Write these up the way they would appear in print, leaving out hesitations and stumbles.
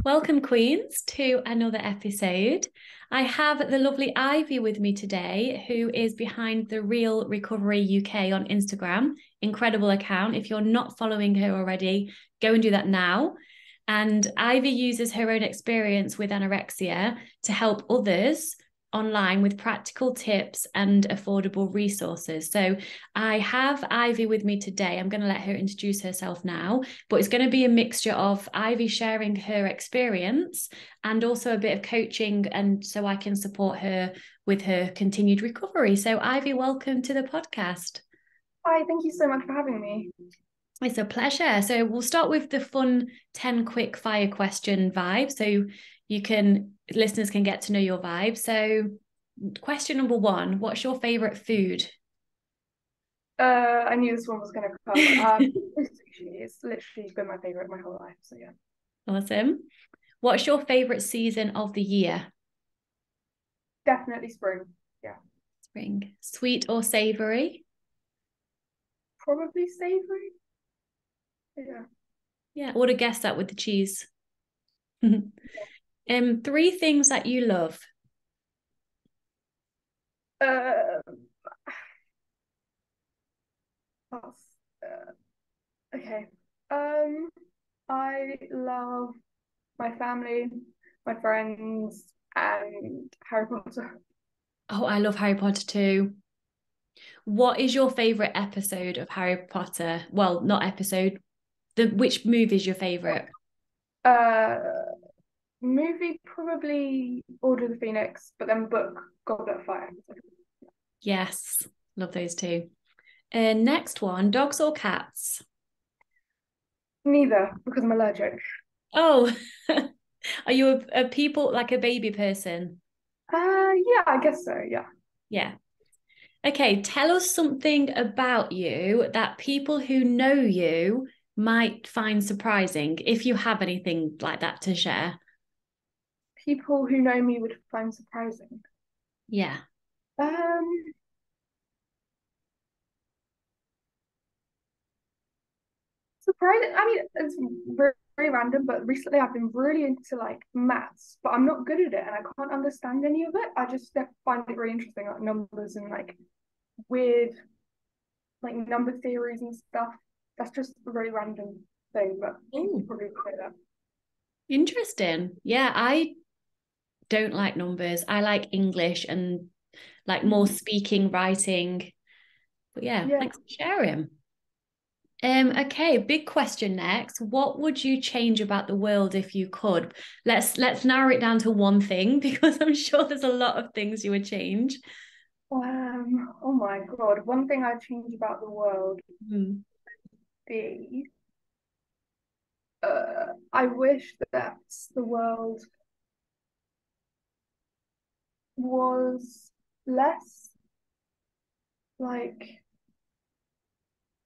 Welcome, Queens, to another episode. I have the lovely Ivy with me today, who is behind the Real Recovery UK on Instagram. Incredible account. If you're not following her already, go and do that now. And Ivy uses her own experience with anorexia to help others online with practical tips and affordable resources. So I have Ivy with me today. I'm going to let her introduce herself now, but it's going to be a mixture of Ivy sharing her experience and also a bit of coaching, and so I can support her with her continued recovery. So Ivy, welcome to the podcast. Hi, thank you so much for having me. It's a pleasure. So we'll start with the fun 10 quick fire question vibe. So listeners can get to know your vibe. So question number one, what's your favorite food? I knew this one was going to come. It's literally been my favorite my whole life. So yeah, Awesome. What's your favorite season of the year? definitely spring. Yeah, Spring. Sweet or savory? probably savory. Yeah. Yeah, I would have guessed that with the cheese. Three things that you love. Uh, that's, okay. Um, I love my family, my friends, and Harry Potter. Oh, I love Harry Potter too. What is your favorite episode of Harry Potter? Well, not episode. Which movie is your favorite? Uh, Movie probably Order of the Phoenix, but then book Goblet of Fire. Yes, love those two. Next one, dogs or cats? Neither, because I'm allergic. Oh, are you a people like a baby person? Yeah, I guess so. Yeah. Yeah. Okay, tell us something about you that people who know you might find surprising, if you have anything like that to share. People who know me would find surprising. Yeah. Um, Surprising. I mean, it's very random, but recently I've been really into like maths, but I'm not good at it and I can't understand any of it. I just find it really interesting, like numbers and like weird, like number theories and stuff. That's just a really random thing, but people Oh, probably say that. interesting. Yeah, I don't like numbers. I like English and like more Mm. speaking, writing. But yeah, Yeah. thanks for sharing. Okay, big question next. What would you change about the world if you could? Let's narrow it down to one thing because I'm sure there's a lot of things you would change. Oh my God. One thing I'd change about the world Hmm. be I wish that the world was less like,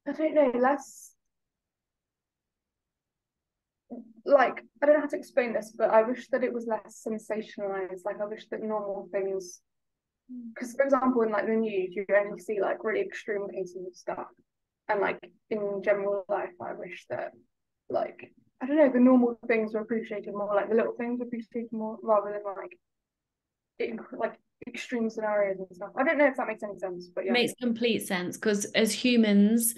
I don't know, less like, I don't know how to explain this, but I wish that it was less sensationalized. Like, I wish that normal things, because for example, in like the news, you only see like really extreme cases of stuff. And like in general life, I wish that like, I don't know, the normal things were appreciated more, like the little things were appreciated more rather than like extreme scenarios and stuff. I don't know if that makes any sense, but yeah. Makes complete sense because as humans,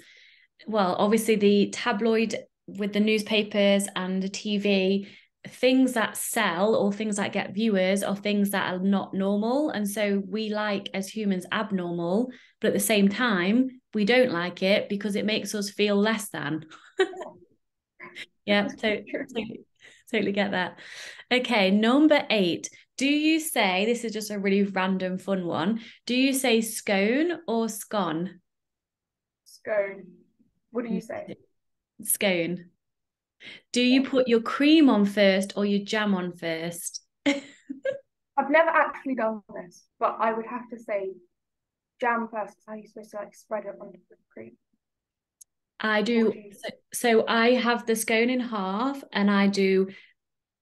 well, obviously the tabloid with the newspapers and the TV, things that sell or things that get viewers are things that are not normal. And so we like as humans abnormal, but at the same time, we don't like it because it makes us feel less than. Yeah, totally get that. Okay, number 8. Do you say, this is just a really random fun one, do you say scone or scone? Scone. What do you say? Scone. Do you put your cream on first or your jam on first? I've never actually done this, but I would have to say jam first. How are you supposed to like spread it on the cream? I What do. do you? So I have the scone in half and I do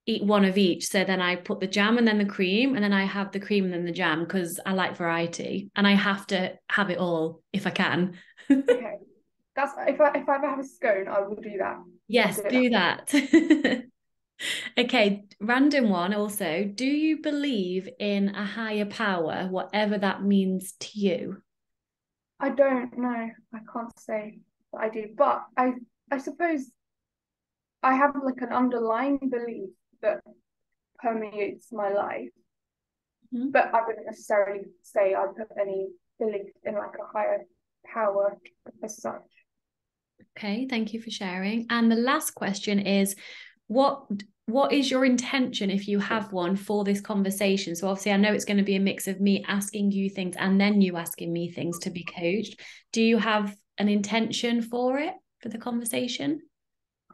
eat one of each. So then I put the jam and then the cream, and then I have the cream and then the jam because I like variety and I have to have it all if I can. Okay, that's if I ever have a scone, I will do that. I'll Yes, do it that. do that. Okay, random one also. Do you believe in a higher power, whatever that means to you? I don't know. I can't say that I do, but I suppose I have like an underlying belief that permeates my life, Mhm. but I wouldn't necessarily say I put any belief in like a higher power as such. Okay, thank you for sharing. And the last question is, what what is your intention if you have one for this conversation? So obviously I know it's going to be a mix of me asking you things and then you asking me things to be coached. Do you have an intention for it for the conversation?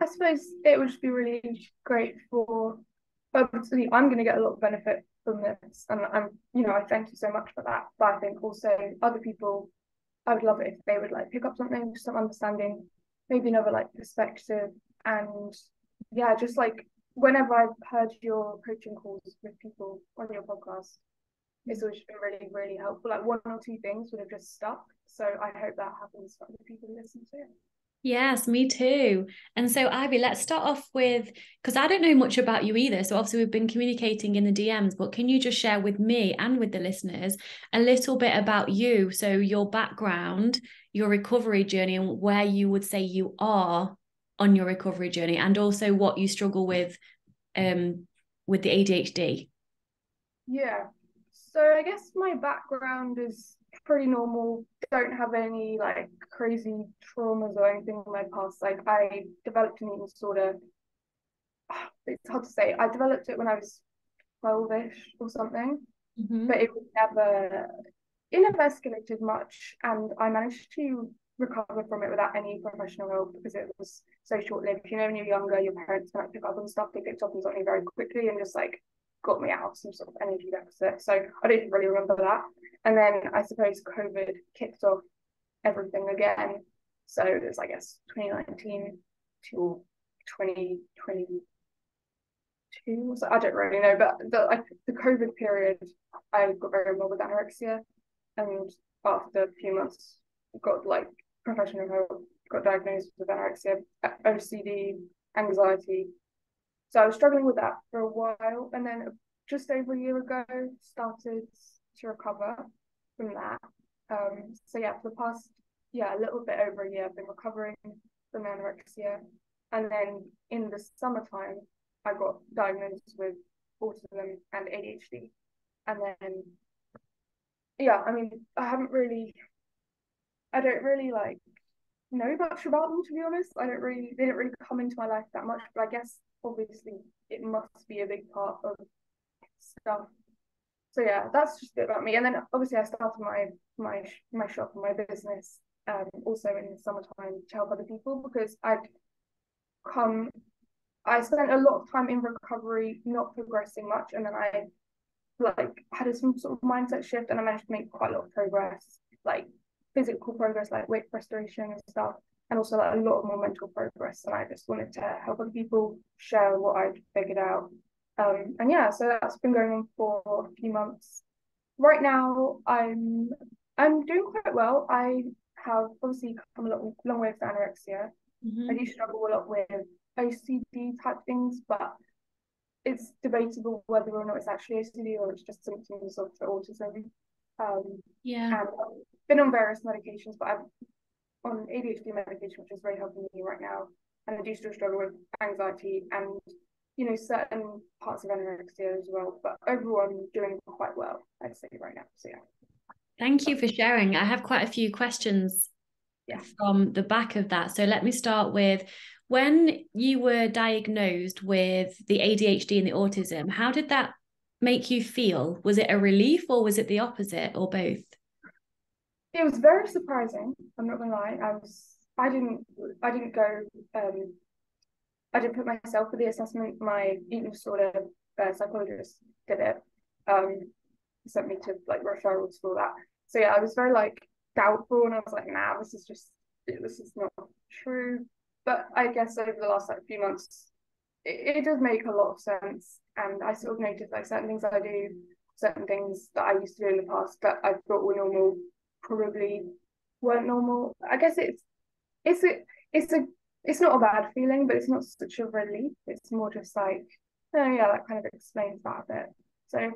I suppose it would just be really great for obviously I'm going to get a lot of benefit from this, and I thank you so much for that. But I think also other people, I would love it if they would like pick up something, some understanding, maybe another like perspective, and yeah, just like whenever I've heard your coaching calls with people on your podcast, it's always been really, really helpful. Like one or two things would have just stuck. So I hope that happens for other people who listen to it. Yes, me too. And so, Ivy, let's start off with, because I don't know much about you either. So, obviously, we've been communicating in the DMs, but can you just share with me and with the listeners a little bit about you? So, your background, your recovery journey, and where you would say you are on your recovery journey, and also what you struggle with the ADHD. Yeah. So I guess my background is pretty normal. Don't have any like crazy traumas or anything in my past. Like I developed an eating disorder. It's hard to say. I developed it when I was 12-ish or something, Mm-hmm. but it never escalated much, and I managed to recover from it without any professional help because it was so short lived. You know, when you're younger, your parents might pick up on stuff. They picked up on something very quickly and just like got me out of some sort of energy deficit. So I don't really remember that. And then I suppose COVID kicked off everything again. So it was, I guess, 2019 to 2022. So I don't really know, but the COVID period, I got very involved with anorexia, and after a few months, got like professional help, got diagnosed with anorexia, OCD, anxiety. So I was struggling with that for a while, and then just over a year ago, started to recover from that. So yeah, for the past a little bit over a year, I've been recovering from anorexia, and then in the summertime, I got diagnosed with autism and ADHD, and then yeah, I mean, I don't really like know much about them to be honest. They didn't really come into my life that much, but I guess obviously it must be a big part of stuff. So yeah, that's just a bit about me. And then obviously I started my shop and my business also in the summertime to help other people because come I spent a lot of time in recovery, not progressing much, and then I like had some sort of mindset shift and I managed to make quite a lot of progress, like physical progress, like weight restoration and stuff, and also like a lot more mental progress. And I just wanted to help other people share what I'd figured out. And yeah, so that's been going on for a few months. Right now, I'm doing quite well. I have obviously come a long way with anorexia. I Mm-hmm. do struggle a lot with OCD type things, but it's debatable whether or not it's actually OCD or it's just symptoms of the autism. Um, Yeah. and I've been on various medications, but I'm on ADHD medication, which is very helping me right now. And I do still struggle with anxiety and, certain parts of anorexia as well. But overall, I'm doing quite well, I'd say right now. So Thank you for sharing. I have quite a few questions yeah. from the back of that. So let me start with when you were diagnosed with the ADHD and the autism, how did that make you feel? Was it a relief or was it the opposite or both? It was very surprising. I'm not gonna lie. I didn't go I didn't put myself for the assessment. My eating disorder psychologist did it. Um, Sent me to like referrals for that. So yeah, I was very like doubtful, and I was like, nah, this is not true. But I guess over the last like few months, it does make a lot of sense, and I sort of noticed like certain things I do, certain things that I used to do in the past that I thought were normal, probably weren't normal. I guess it's a it's not a bad feeling, but it's not such a relief. It's more just like, oh yeah, that kind of explains that a bit. So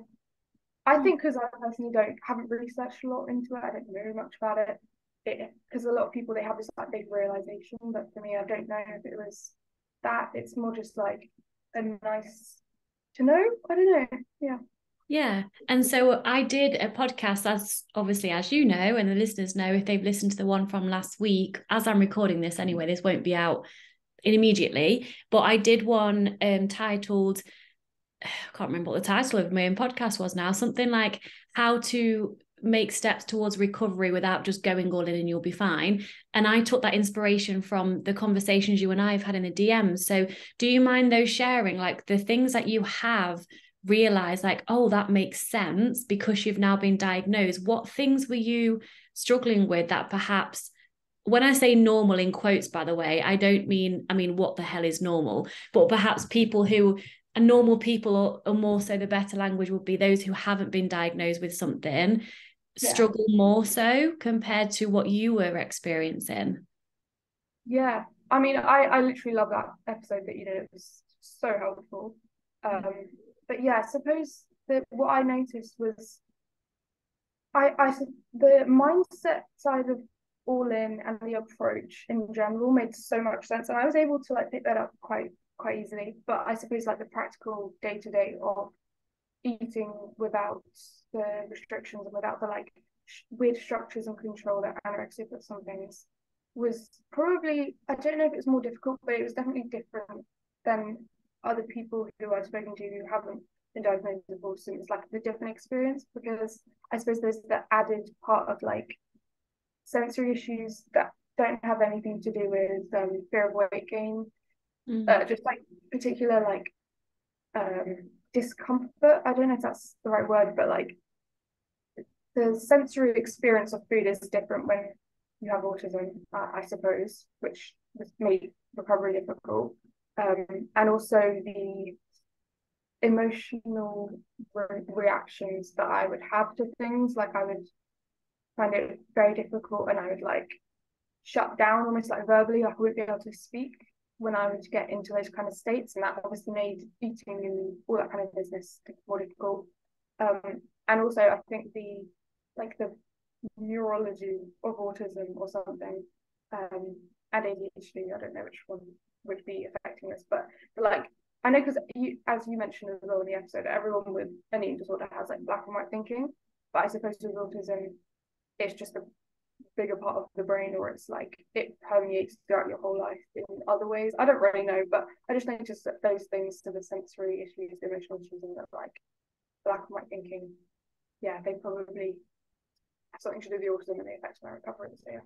I think because I personally haven't researched a lot into it, I don't know much about it. Because a lot of people they have this like big realization, but for me, I don't know if it was that. It's more just like a nice to know. I don't know. Yeah. Yeah. And so I did a podcast, as obviously, as you know, and the listeners know, if they've listened to the one from last week, as I'm recording this anyway, this won't be out immediately, but I did one titled, I can't remember what the title of my own podcast was now, something like how to make steps towards recovery without just going all in and you'll be fine. And I took that inspiration from the conversations you and I have had in the DMs. So do you mind though sharing like the things that you have realized like, oh, that makes sense because you've now been diagnosed? What things were you struggling with that perhaps, when I say normal in quotes, by the way, I don't mean, I mean, what the hell is normal? But perhaps people who are normal people, or more so the better language would be those who haven't been diagnosed with something, Yeah. struggle more so compared to what you were experiencing. Yeah. I mean, I literally love that episode that you did. It was so helpful. But yeah, I suppose that what I noticed was I the mindset side of all in and the approach in general made so much sense, and I was able to like pick that up quite easily. But I suppose like the practical day to day of eating without the restrictions and without the like weird structures and control that anorexia puts on things was probably, I don't know if it's more difficult, but it was definitely different than other people who I've spoken to who haven't been diagnosed with autism. It's like a different experience because I suppose there's the added part of like sensory issues that don't have anything to do with fear of weight gain, just like particular like discomfort. I don't know if that's the right word, but like the sensory experience of food is different when you have autism, I suppose, which made recovery difficult. And also the emotional reactions that I would have to things, like I would find it very difficult and I would like shut down almost like verbally, like I wouldn't be able to speak when I would get into those kind of states, and that obviously made eating and all that kind of business more difficult. And also, I think the neurology of autism or something, and ADHD. I don't know which one would be affecting this, but like I know because as you mentioned as well in the episode, everyone with an eating disorder has like black and white thinking, but I suppose with autism, it's just a bigger part of the brain, or it's like it permeates throughout your whole life in other ways. I don't really know, but I just noticed that those things to the sensory issues, the emotional issues, and the like black and white thinking, yeah, they probably have something to do with the autism and the effects on my recovery. So yeah.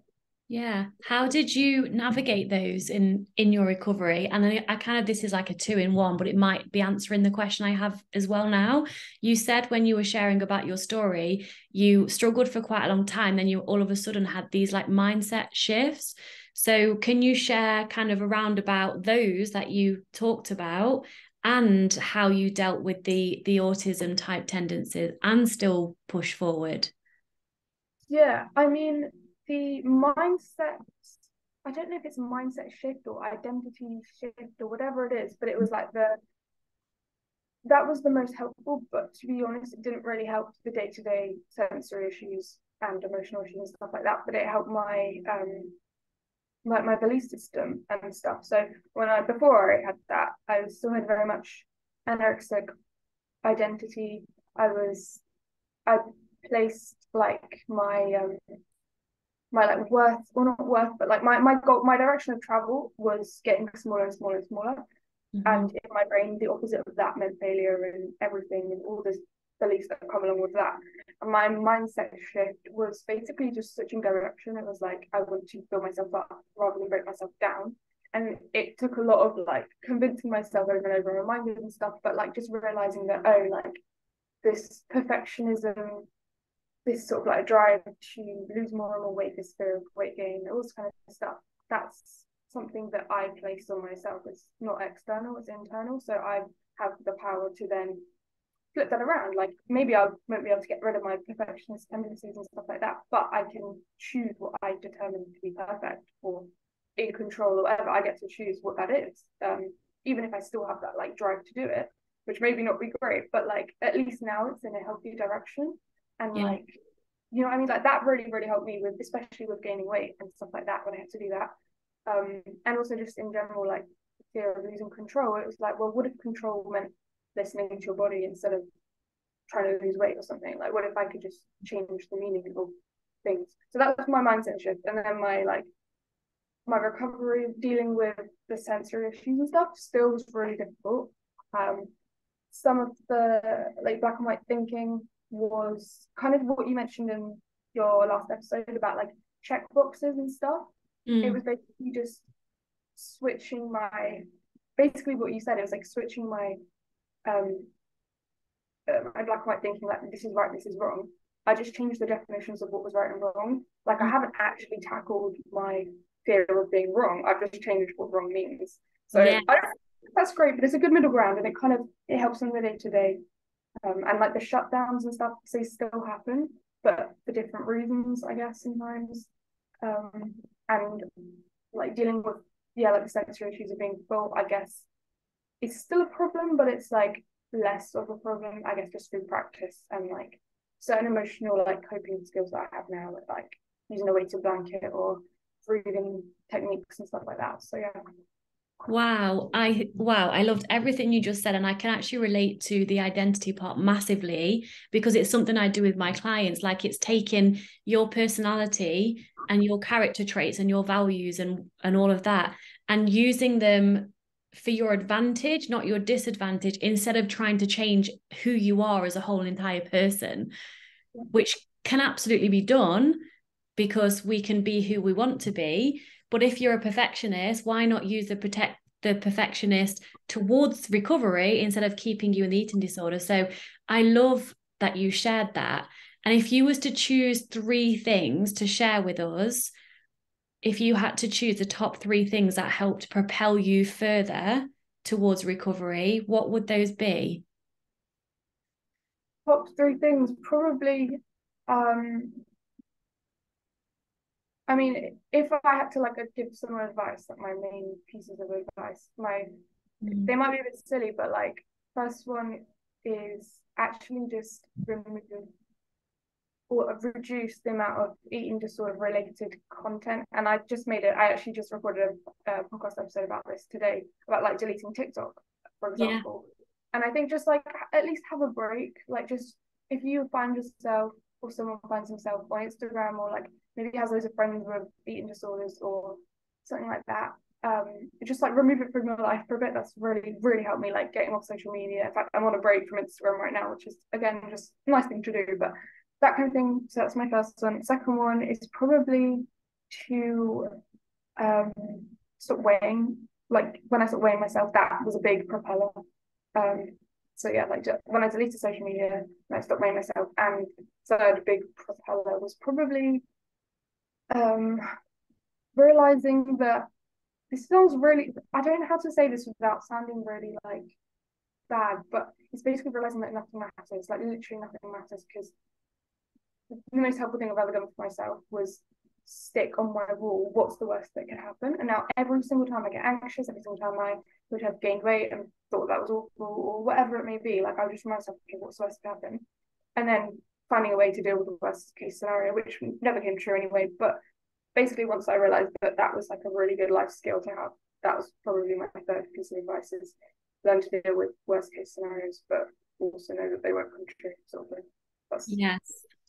Yeah. How did you navigate those in your recovery? And then I kind of, this is like a two in one, but it might be answering the question I have as well now. You said when you were sharing about your story, you struggled for quite a long time, then you all of a sudden had these like mindset shifts. So can you share kind of around about those that you talked about and how you dealt with the autism type tendencies and still push forward? Yeah, I mean, the mindset, I don't know if it's a mindset shift or identity shift or whatever it is, but it was like that was the most helpful. But to be honest, it didn't really help the day-to-day sensory issues and emotional issues and stuff like that. But it helped my belief system and stuff. So before I had that, I still had very much anorexic identity. I placed like my like worth, or not worth, but like my goal, my direction of travel was getting smaller and smaller and smaller. And in my brain, the opposite of that meant failure and everything and all the beliefs that come along with that. And my mindset shift was basically just switching direction. It was like I want to build myself up rather than break myself down. And it took a lot of like convincing myself over and over and reminding and stuff, but like just realizing that, oh, like this perfectionism, this sort of like drive to lose more and more weight, this fear of weight gain, all this kind of stuff. That's something that I place on myself. It's not external, it's internal. So I have the power to then flip that around. Like maybe I won't be able to get rid of my perfectionist tendencies and stuff like that, but I can choose what I determine to be perfect for in control or whatever, I get to choose what that is. Even if I still have that like drive to do it, which maybe not be great, but like at least now it's in a healthy direction. And Yeah. like, you know what I mean? Like that really, really helped me with, especially with gaining weight and stuff like that when I had to do that. And also just in general, like fear of losing control. It was like, well, what if control meant listening to your body instead of trying to lose weight or something? Like, what if I could just change the meaning of things? So that was my mindset shift. And then my recovery of dealing with the sensory issues and stuff still was really difficult. Some of the like black and white thinking was kind of what you mentioned in your last episode about like check boxes and stuff. It was basically just switching basically what you said. It was like switching my my black and white thinking, like this is right, this is wrong. I just changed the definitions of what was right and wrong. Like I haven't actually tackled my fear of being wrong. I've just changed what wrong means. So Yeah. that's great, but it's a good middle ground, and it helps in the day to day. And like the shutdowns and stuff, they still happen, but for different reasons, I guess sometimes. And like dealing with like the sensory issues of being full, I guess it's still a problem, but it's like less of a problem, I guess, just through practice and like certain emotional like coping skills that I have now, like using a weighted blanket or breathing techniques and stuff like that. So yeah. Wow, I loved everything you just said, and I can actually relate to the identity part massively because it's something I do with my clients. Like it's taking your personality and your character traits and your values and all of that and using them for your advantage, not your disadvantage, instead of trying to change who you are as a whole entire person, which can absolutely be done because we can be who we want to be. But if you're a perfectionist, why not use the perfectionist towards recovery instead of keeping you in the eating disorder? So I love that you shared that. And if you was to choose 3 things to share with us, if you had to choose the top 3 things that helped propel you further towards recovery, what would those be? Top 3 things, probably I mean, if I had to like give some advice, like my main pieces of advice, they might be a bit silly, but like first one is actually just remove or reduce the amount of eating disorder related content. And I actually just recorded a podcast episode about this today about like deleting TikTok, for example. And I think just like at least have a break, like just if you find yourself or someone finds himself on Instagram or like maybe has loads of friends with eating disorders or something like that, just like remove it from your life for a bit. That's really, really helped me, like getting off social media. In fact, I'm on a break from Instagram right now, which is again just a nice thing to do, but that kind of thing. So that's my first one. Second one is probably to stop weighing. Like when I stopped weighing myself, that was a big propeller. So yeah, like when I deleted social media and I stopped weighing myself, and third big propeller was probably realizing that this sounds really, I don't know how to say this without sounding really like bad, but it's basically realizing that nothing matters, like literally nothing matters, because the most helpful thing I've ever done for myself was stick on my rule. What's the worst that could happen? And now every single time I get anxious, every single time I would have gained weight and thought that was awful or whatever it may be, like I'll just remind myself, okay, what's the worst that could happen? And then finding a way to deal with the worst case scenario, which never came true anyway. But basically, once I realized that that was like a really good life skill to have, that was probably my third piece of advice: is learn to deal with worst case scenarios, but also know that they won't come true. Sort of thing. Yes.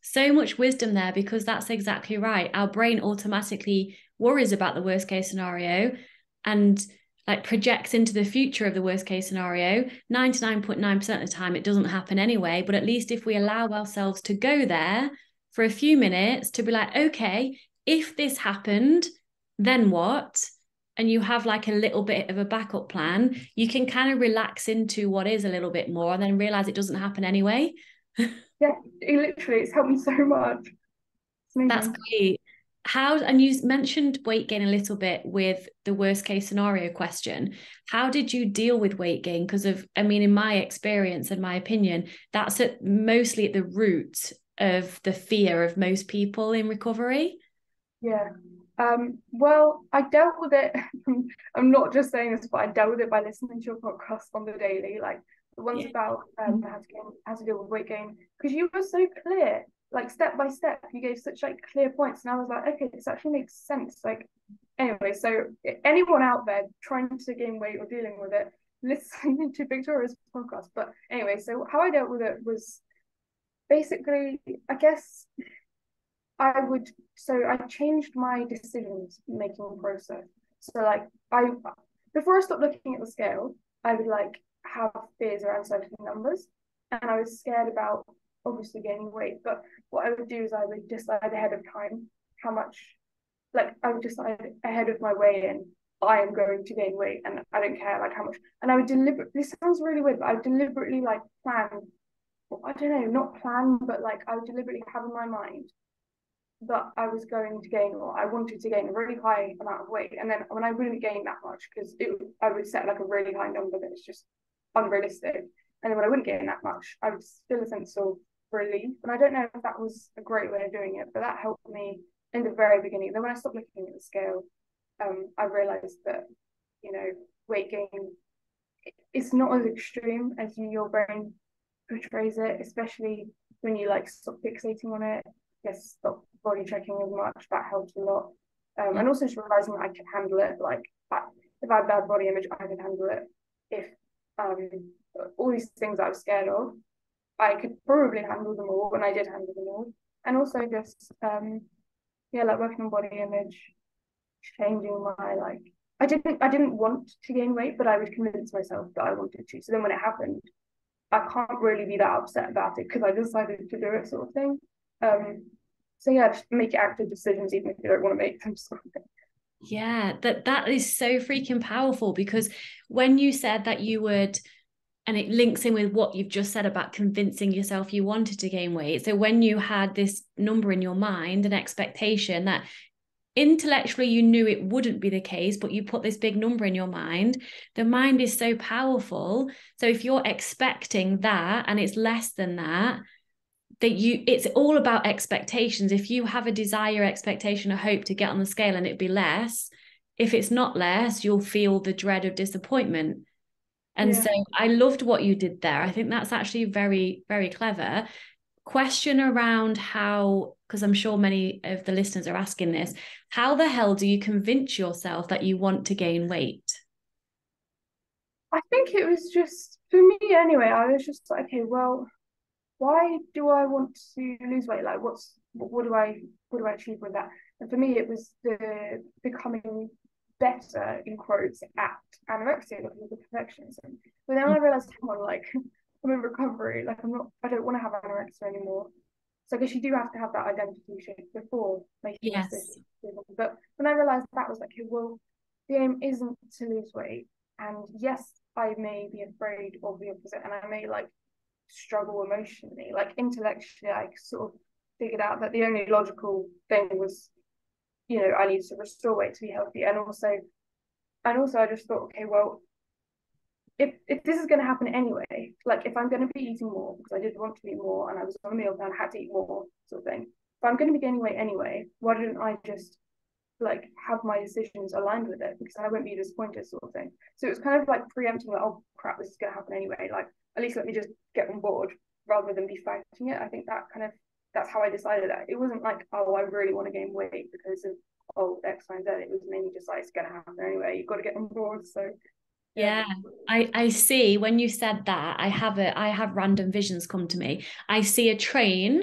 So much wisdom there because that's exactly right. Our brain automatically worries about the worst case scenario and like projects into the future of the worst case scenario. 99.9% of the time, it doesn't happen anyway. But at least if we allow ourselves to go there for a few minutes to be like, okay, if this happened, then what? And you have like a little bit of a backup plan, you can kind of relax into what is a little bit more and then realize it doesn't happen anyway. Yeah, it's helped me so much. That's great. And you mentioned weight gain a little bit with the worst case scenario question. How did you deal with weight gain? Because in my experience and my opinion, that's mostly at the root of the fear of most people in recovery. Yeah. Well, I dealt with it. I'm not just saying this, but I dealt with it by listening to your podcast on the daily, like the ones Yeah. about how to deal with weight gain, because you were so clear, like step by step. You gave such like clear points, and I was like, okay, this actually makes sense. Like, anyway, so anyone out there trying to gain weight or dealing with it, listen to Victoria's podcast. But anyway, so how I dealt with it was basically, I guess I changed my decisions making process. So like before I stopped looking at the scale, I would like have fears around certain numbers, and I was scared about obviously gaining weight. But what I would do is I would decide ahead of time how much, like I would decide ahead of my weigh-in, I am going to gain weight, and I don't care like how much. And I would deliberately, this sounds really weird, but I would deliberately like plan, I don't know, not plan, but like I would deliberately have in my mind that I was going to gain, or I wanted to gain a really high amount of weight. And then when I wouldn't gain that much, because I would set like a really high number that's just unrealistic. And then when I wouldn't gain that much, I would feel a sense of relief. And I don't know if that was a great way of doing it, but that helped me in the very beginning. Then when I stopped looking at the scale, I realized that, you know, weight gain, it's not as extreme as your brain portrays it, especially when you like stop fixating on it, just stop body checking as much. That helps a lot. Yeah. And also just realizing that I can handle it. Like if I have bad body image, I can handle it. If um, all these things I was scared of, I could probably handle them all, and I did handle them all. And also just yeah, like working on body image, changing my like. I didn't want to gain weight, but I would convince myself that I wanted to. So then when it happened, I can't really be that upset about it because I decided to do it, sort of thing. Um, so yeah, just make active decisions even if you don't want to make them, sort of thing. Yeah, that is so freaking powerful, because when you said that you would, and it links in with what you've just said about convincing yourself you wanted to gain weight. So when you had this number in your mind, an expectation that intellectually you knew it wouldn't be the case, but you put this big number in your mind, the mind is so powerful. So if you're expecting that and it's less than that, it's all about expectations. If you have a desire, expectation, a hope to get on the scale and it be less, if it's not less, you'll feel the dread of disappointment. And Yeah. so I loved what you did there. I think that's actually very, very clever. Question around how, because I'm sure many of the listeners are asking this, how the hell do you convince yourself that you want to gain weight? I think it was just for me anyway. I was just like, okay, well, why do I want to lose weight? Like, what do I achieve with that? And for me, it was the becoming better in quotes at anorexia, looking at the perfectionism. But then I realized, come on, like I'm in recovery. Like I don't want to have anorexia anymore. So I guess you do have to have that identity shift before making this Yes. decision. But when I realized that was like, okay, well, the aim isn't to lose weight. And yes, I may be afraid of the opposite, and I may like struggle emotionally. Like intellectually, I sort of figured out that the only logical thing was, I needed to restore weight to be healthy. And also I just thought, okay, well, if this is going to happen anyway, like if I'm going to be eating more because I did want to eat more and I was on a meal plan, I had to eat more, sort of thing. If I'm going to be gaining weight anyway, why didn't I just like have my decisions aligned with it, because I won't be disappointed, sort of thing. So it was kind of like preempting that, oh crap, this is going to happen anyway. Like at least let me just get on board rather than be fighting it. I think that's how I decided that. It wasn't like, oh, I really want to gain weight because of X, Y, and Z. It was mainly just like it's going to happen anyway. You've got to get on board. So yeah. Yeah, I see. When you said that, I have random visions come to me. I see a train,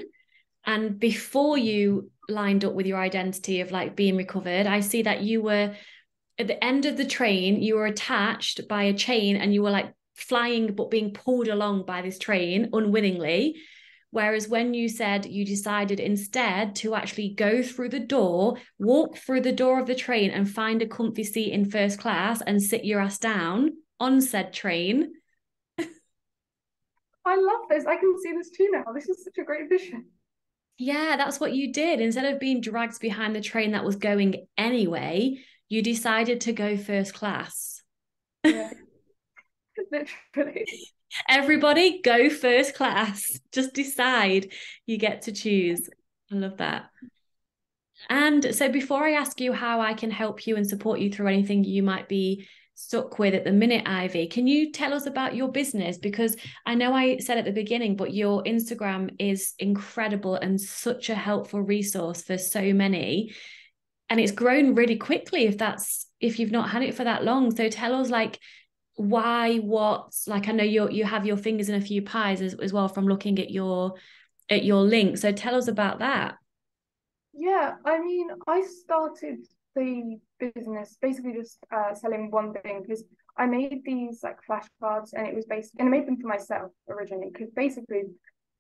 and before you lined up with your identity of like being recovered, I see that you were at the end of the train, you were attached by a chain and you were like flying but being pulled along by this train unwillingly. Whereas when you said you decided instead to actually go through the door, walk through the door of the train and find a comfy seat in first class and sit your ass down on said train. I love this. I can see this too now. This is such a great vision. Yeah, that's what you did. Instead of being dragged behind the train that was going anyway, you decided to go first class. Yeah, literally. Everybody go first class. Just decide. You get to choose. I love that. And so before I ask you how I can help you and support you through anything you might be stuck with at the minute, Ivy, can you tell us about your business? Because I know I said at the beginning, but your Instagram is incredible and such a helpful resource for so many. And it's grown really quickly if you've not had it for that long. So tell us like why, what, like I know you have your fingers in a few pies as well from looking at your link. So tell us about that. Yeah, I mean, I started the business basically just selling one thing because I made these like flashcards and it was based and I made them for myself originally because basically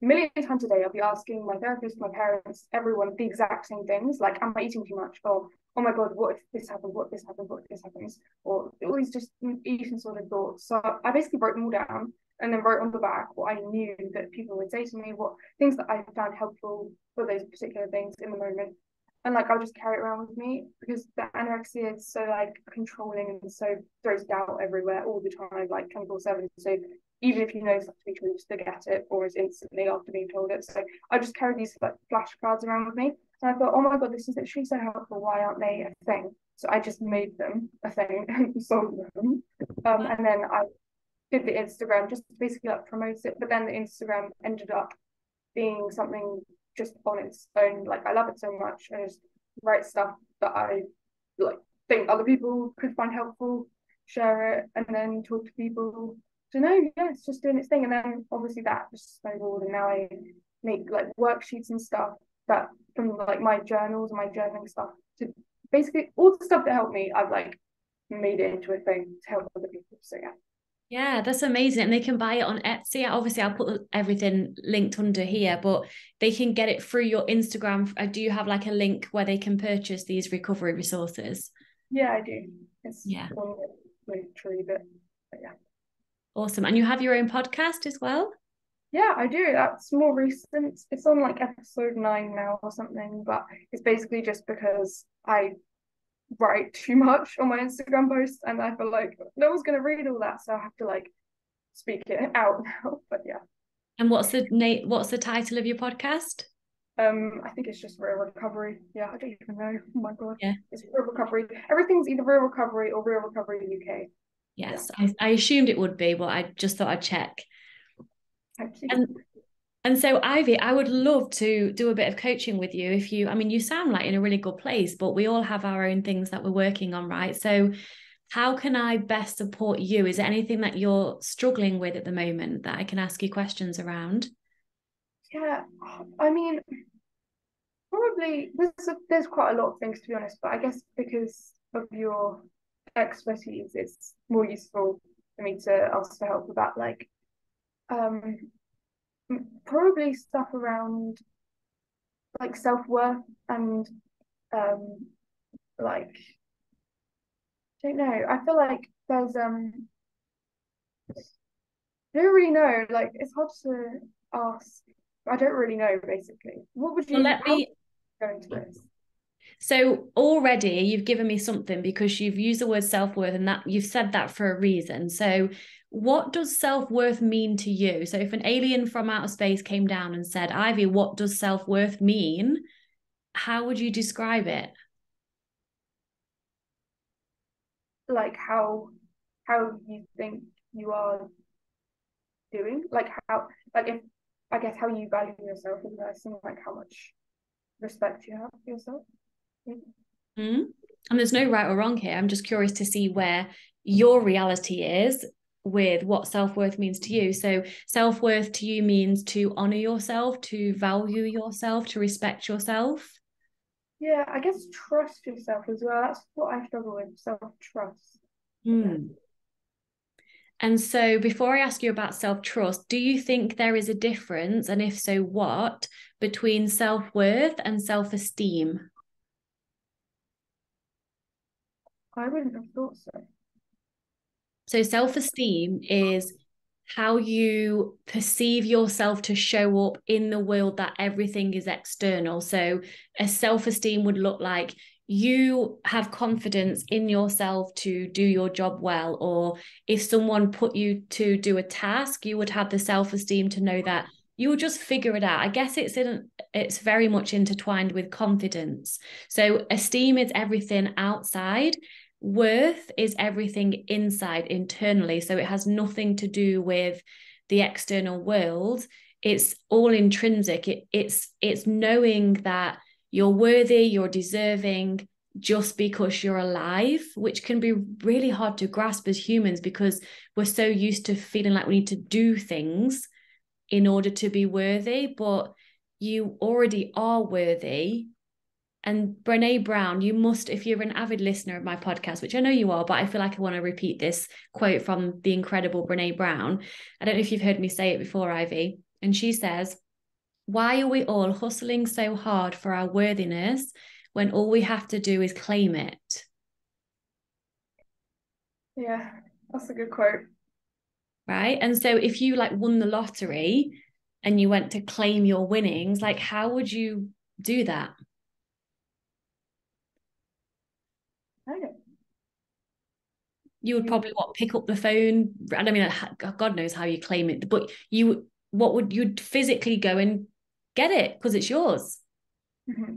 a million times a day I'll be asking my therapist, my parents, everyone the exact same things like, am I eating too much? Or oh my God, what if this happens? What if this happens? What if this happens? Or always just eating sort of thoughts. So I basically wrote them all down and then wrote on the back what I knew that people would say to me, what things that I found helpful for those particular things in the moment. And like I'll just carry it around with me because the anorexia is so like controlling and so throws doubt everywhere all the time, like 24/7. So even if you know something to be true, just forget it almost instantly after being told it. So I just carry these like flashcards around with me. And I thought, oh my God, this is literally so helpful. Why aren't they a thing? So I just made them a thing and sold them. And then I did the Instagram just to basically like promote it. But then the Instagram ended up being something just on its own. Like I love it so much. I just write stuff that I like think other people could find helpful, share it, and then talk to people to know, yeah, it's just doing its thing. And then obviously that just snowballed and now I make like worksheets and stuff that from like my journals and my journaling stuff to basically all the stuff that helped me, I've like made it into a thing to help other people. So yeah. Yeah, that's amazing. And they can buy it on Etsy. Obviously, I'll put everything linked under here, but they can get it through your Instagram. Do you have like a link where they can purchase these recovery resources? Yeah, I do. It's Yeah, on the tree, but yeah. awesome. And you have your own podcast as well? Yeah, I do. That's more recent. It's on like episode 9 now or something, but it's basically just because I write too much on my Instagram posts and I feel like no one's gonna read all that, so I have to like speak it out now. But yeah. And what's the title of your podcast? I think it's just real recovery. Yeah, I don't even know. Oh my God. Yeah. It's real recovery. Everything's either real recovery or real recovery UK. Yeah. Yes, I assumed it would be, but I just thought I'd check. Thank you. And so, Ivy, I would love to do a bit of coaching with you if you, I mean, you sound like in a really good place, but we all have our own things that we're working on, right? So, how can I best support you? Is there anything that you're struggling with at the moment that I can ask you questions around? Yeah, I mean, probably there's quite a lot of things to be honest, but I guess because of your expertise, it's more useful for me to ask for help about like um probably stuff around like self-worth and um like I don't know. I feel like there's I don't really know. Like it's hard to ask. I don't really know basically. What would Well, you let how would me. you go into this? So already you've given me something because you've used the word self-worth and that you've said that for a reason. So what does self-worth mean to you? So if an alien from outer space came down and said, Ivy, what does self-worth mean? How would you describe it? Like how you think you are doing, like how like if I guess how you value yourself as a person, like how much respect you have for yourself. Mm. And there's no right or wrong here. I'm just curious to see where your reality is with what self-worth means to you. So self-worth to you means to honor yourself, to value yourself, to respect yourself. Yeah, I guess trust yourself as well. That's what I struggle with, self-trust. Yeah. Mm. And so before I ask you about self-trust, do you think there is a difference, and if so, what, between self-worth and self-esteem? I wouldn't have thought so. So self-esteem is how you perceive yourself to show up in the world that everything is external. So a self-esteem would look like you have confidence in yourself to do your job well, or if someone put you to do a task, you would have the self-esteem to know that you'll just figure it out. I guess it's very much intertwined with confidence. So esteem is everything outside. Worth is everything inside, internally. So it has nothing to do with the external world. It's all intrinsic. It's knowing that you're worthy, you're deserving, just because you're alive, which can be really hard to grasp as humans because we're so used to feeling like we need to do things in order to be worthy, but you already are worthy. And Brene Brown, you must, if you're an avid listener of my podcast, which I know you are, but I feel like I want to repeat this quote from the incredible Brene Brown. I don't know if you've heard me say it before, Ivy. And she says, why are we all hustling so hard for our worthiness when all we have to do is claim it? Yeah, that's a good quote. Right. And so if you like won the lottery and you went to claim your winnings, like how would you do that? Okay. You would probably pick up the phone. I mean, God knows how you claim it, but you'd physically go and get it because it's yours. Mm-hmm.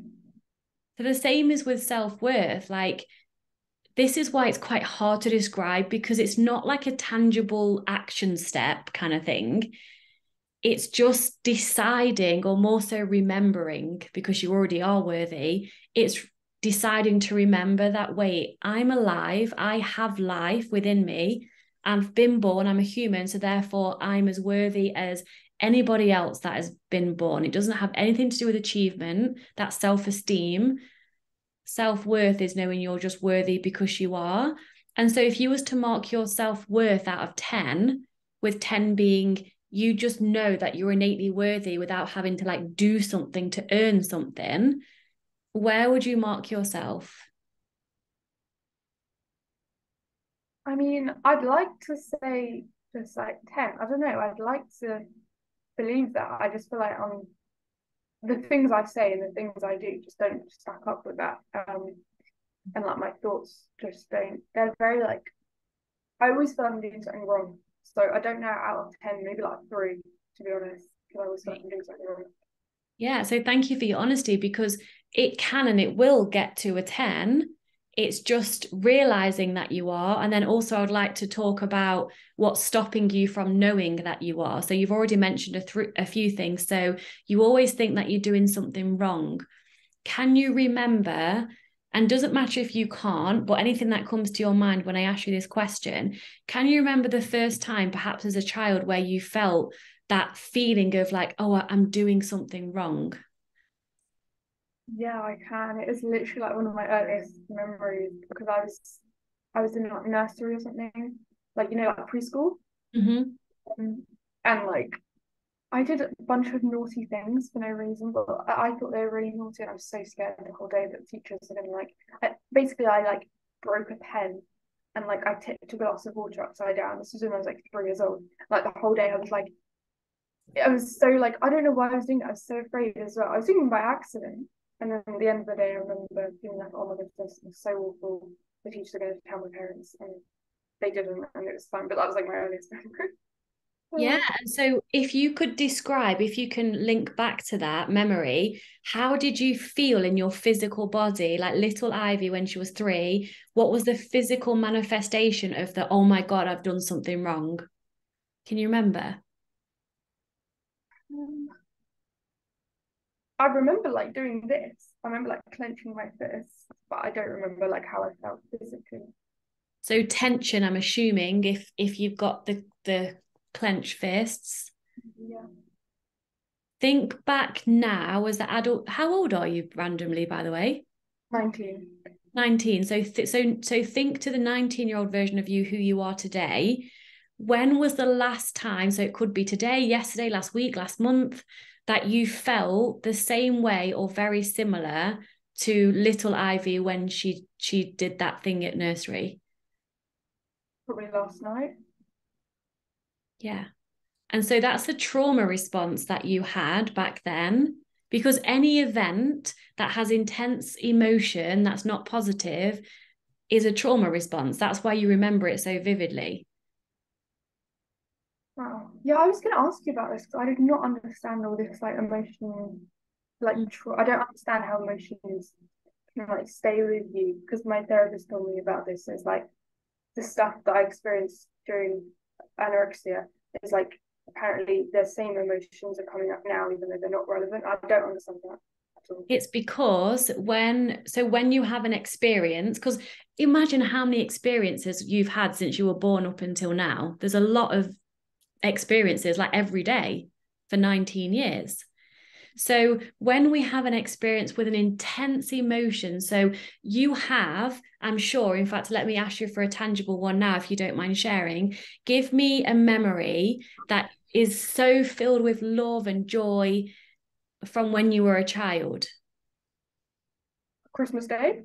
So the same is with self-worth. Like this is why it's quite hard to describe because it's not like a tangible action step kind of thing. It's just deciding, or more so remembering, because you already are worthy. It's deciding to remember that, wait, I'm alive, I have life within me, I've been born, I'm a human, so therefore I'm as worthy as anybody else that has been born. It doesn't have anything to do with achievement. That's self-esteem. Self-worth is knowing you're just worthy because you are. And so if you was to mark your self-worth out of 10, with 10 being you just know that you're innately worthy without having to like do something to earn something, where would you mark yourself? I mean, I'd like to say just like 10. I don't know. I'd like to believe that. I just feel like the things I say and the things I do just don't stack up with that. And like my thoughts just don't. They're very like. I always feel I'm doing something wrong. So I don't know out of 10, maybe like 3, to be honest. Because I always feel like I'm doing something wrong. Yeah, so thank you for your honesty because it can and it will get to a 10. It's just realizing that you are. And then also, I'd like to talk about what's stopping you from knowing that you are. So, you've already mentioned a few things. So, you always think that you're doing something wrong. Can you remember? And doesn't matter if you can't, but anything that comes to your mind when I ask you this question, can you remember the first time, perhaps as a child, where you felt that feeling of like, oh, I'm doing something wrong? Yeah, I can. It is literally like one of my earliest memories because I was in like nursery or something, like like preschool. Mm-hmm. And like I did a bunch of naughty things for no reason, but I thought they were really naughty, and I was so scared the whole day that teachers are gonna like. Basically, I like broke a pen, and like I tipped a glass of water upside down. This was when I was like 3 years old. Like the whole day, I was like, I was so like I don't know why I was doing it. I was so afraid as well. I was doing it by accident, and then at the end of the day, I remember feeling like, oh my goodness, this is so awful. The teachers are going to tell my parents, and they didn't, and it was fun. But that was like my earliest memory. Yeah. And so if you could describe, if you can link back to that memory, how did you feel in your physical body? Like little Ivy when she was 3, what was the physical manifestation of the, oh my God, I've done something wrong? Can you remember? I remember like doing this. I remember like clenching my fists, but I don't remember like how I felt physically. So tension, I'm assuming, if you've got the clenched fists. Yeah. Think back now as the adult. How old are you randomly, by the way? 19. 19. So think to the 19-year-old version of you who you are today. When was the last time, so it could be today, yesterday, last week, last month, that you felt the same way or very similar to little Ivy when she did that thing at nursery? Probably last night. Yeah. And so that's the trauma response that you had back then, because any event that has intense emotion that's not positive is a trauma response. That's why you remember it so vividly. Wow. Yeah, I was going to ask you about this because I did not understand all this like emotional, like Mm. I don't understand how emotions can like stay with you because my therapist told me about this. It's like the stuff that I experienced during anorexia is like apparently the same emotions are coming up now even though they're not relevant. I don't understand that at all. It's because when you have an experience, because imagine how many experiences you've had since you were born up until now. There's a lot of experiences like every day for 19 years. So when we have an experience with an intense emotion, so you have, I'm sure, in fact, let me ask you for a tangible one now, if you don't mind sharing. Give me a memory that is so filled with love and joy from when you were a child. Christmas Day?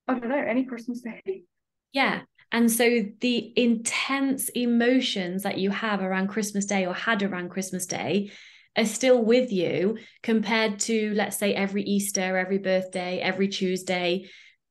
I don't know, any Christmas Day. Yeah. And so the intense emotions that you have around Christmas Day or had around Christmas Day are still with you compared to, let's say, every Easter, every birthday, every Tuesday,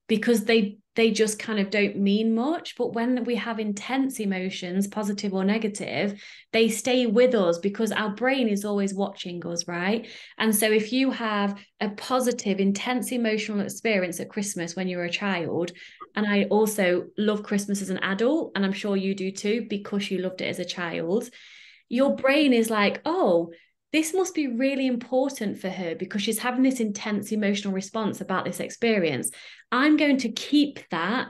because they just kind of don't mean much. But when we have intense emotions, positive or negative, they stay with us because our brain is always watching us, right? And so if you have a positive, intense emotional experience at Christmas when you were a child, and I also love Christmas as an adult, and I'm sure you do too, because you loved it as a child, your brain is like, oh, this must be really important for her because she's having this intense emotional response about this experience. I'm going to keep that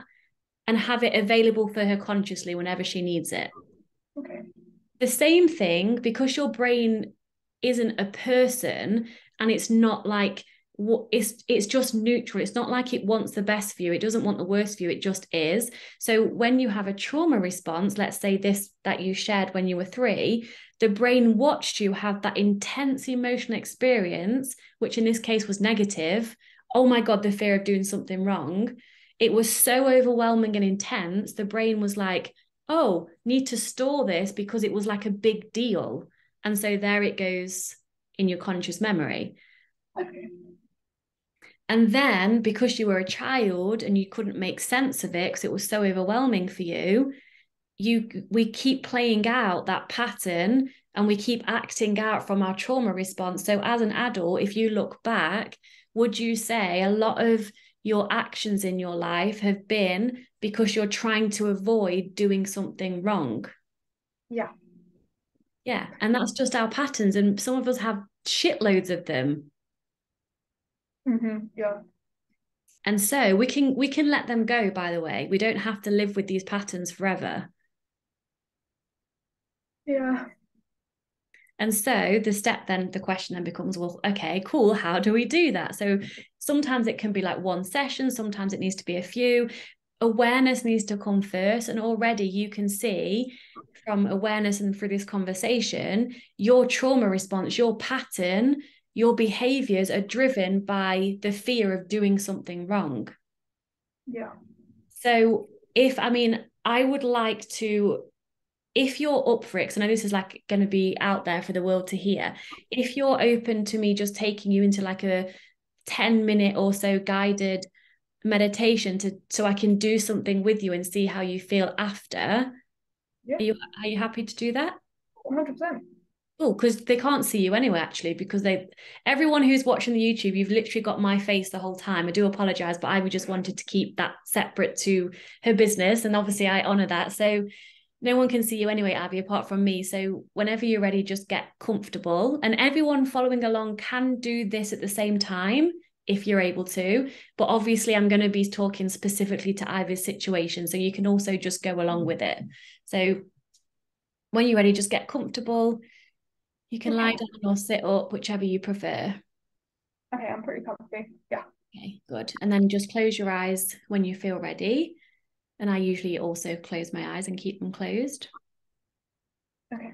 and have it available for her consciously whenever she needs it. Okay. The same thing, because your brain isn't a person and it's not like it's just neutral. It's not like it wants the best for you. It doesn't want the worst for you. It just is. So when you have a trauma response, let's say this that you shared when you were 3, the brain watched you have that intense emotional experience, which in this case was negative. Oh my God, the fear of doing something wrong. It was so overwhelming and intense. The brain was like, oh, need to store this because it was like a big deal. And so there it goes in your conscious memory. Okay. And then because you were a child and you couldn't make sense of it because it was so overwhelming for you, we keep playing out that pattern and we keep acting out from our trauma response. So as an adult, if you look back, would you say a lot of your actions in your life have been because you're trying to avoid doing something wrong? Yeah. Yeah, and that's just our patterns, and some of us have shitloads of them. Yeah. And so we can let them go, by the way. We don't have to live with these patterns forever. Yeah. And so the question then becomes, well, okay, cool. How do we do that? So sometimes it can be like one session, sometimes it needs to be a few. Awareness needs to come first. And already you can see from awareness and through this conversation, your trauma response, your pattern, your behaviors are driven by the fear of doing something wrong. Yeah. So I would like to, if you're up for it, because I know this is like going to be out there for the world to hear, if you're open to me just taking you into like a 10-minute or so guided meditation to so I can do something with you and see how you feel after. Yeah. Are you happy to do that? 100%. Oh, because they can't see you anyway, actually, because everyone who's watching the YouTube, you've literally got my face the whole time. I do apologize, but I just wanted to keep that separate to her business. And obviously I honor that. So no one can see you anyway, Abby, apart from me. So whenever you're ready, just get comfortable. And everyone following along can do this at the same time if you're able to. But obviously, I'm going to be talking specifically to Ivy's situation. So you can also just go along with it. So when you're ready, just get comfortable. You can lie Okay. down or sit up, whichever you prefer. Okay, I'm pretty comfy. Yeah. Okay, good. And then just close your eyes when you feel ready. And I usually also close my eyes and keep them closed. Okay.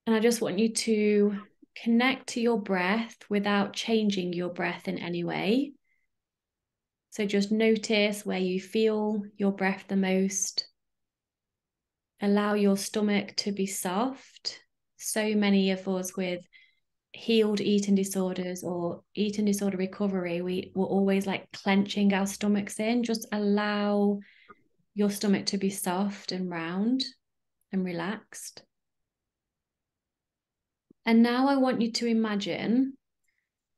And I just want you to connect to your breath without changing your breath in any way. So just notice where you feel your breath the most. Allow your stomach to be soft. So many of us with healed eating disorders or eating disorder recovery, we were always like clenching our stomachs in. Just allow your stomach to be soft and round and relaxed. And now I want you to imagine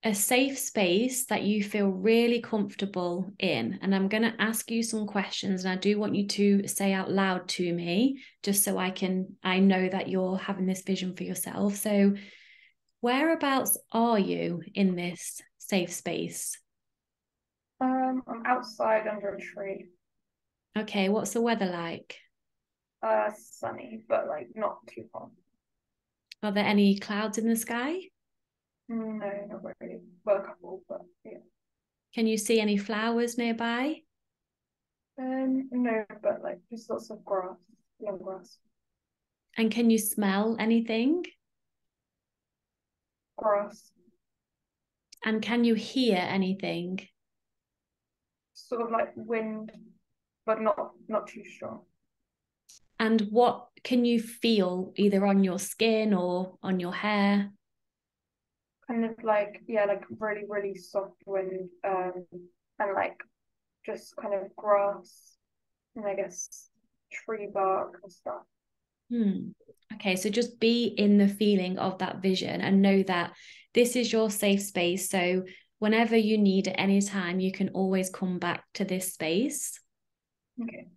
a safe space that you feel really comfortable in. And I'm going to ask you some questions, and I do want you to say out loud to me, just so I know that you're having this vision for yourself. So whereabouts are you in this safe space? I'm outside under a tree. Okay, what's the weather like? Sunny, but like not too hot. Are there any clouds in the sky? No, not really. Well, a couple, but yeah. Can you see any flowers nearby? No, but like just lots of grass, long grass, And can you smell anything? grass, And can you hear anything? sort of like wind, but not too strong. And what can you feel either on your skin or on your hair? Kind of like yeah, like really really soft wind, and like just kind of grass and I guess tree bark and stuff. Hmm. Okay, so just be in the feeling of that vision and know that this is your safe space. So whenever you need at any time, you can always come back to this space. Okay.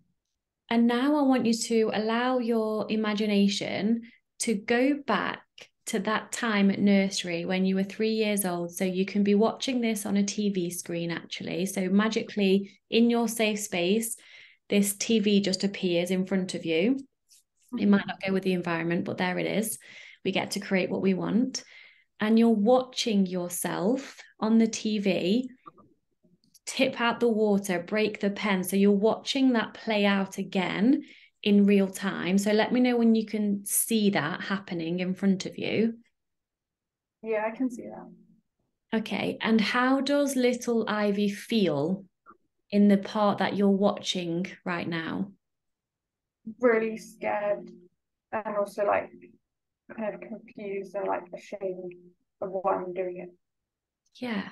And now I want you to allow your imagination to go back to that time at nursery when you were 3 years old. So you can be watching this on a TV screen, actually. So magically, in your safe space, this TV just appears in front of you. It might not go with the environment, but there it is. We get to create what we want. And you're watching yourself on the TV tip out the water, break the pen. So you're watching that play out again in real time. So let me know when you can see that happening in front of you. Yeah, I can see that. Okay. And how does little Ivy feel in the part that you're watching right now? Really scared and also like kind of confused and like ashamed of why I'm doing it. Yeah.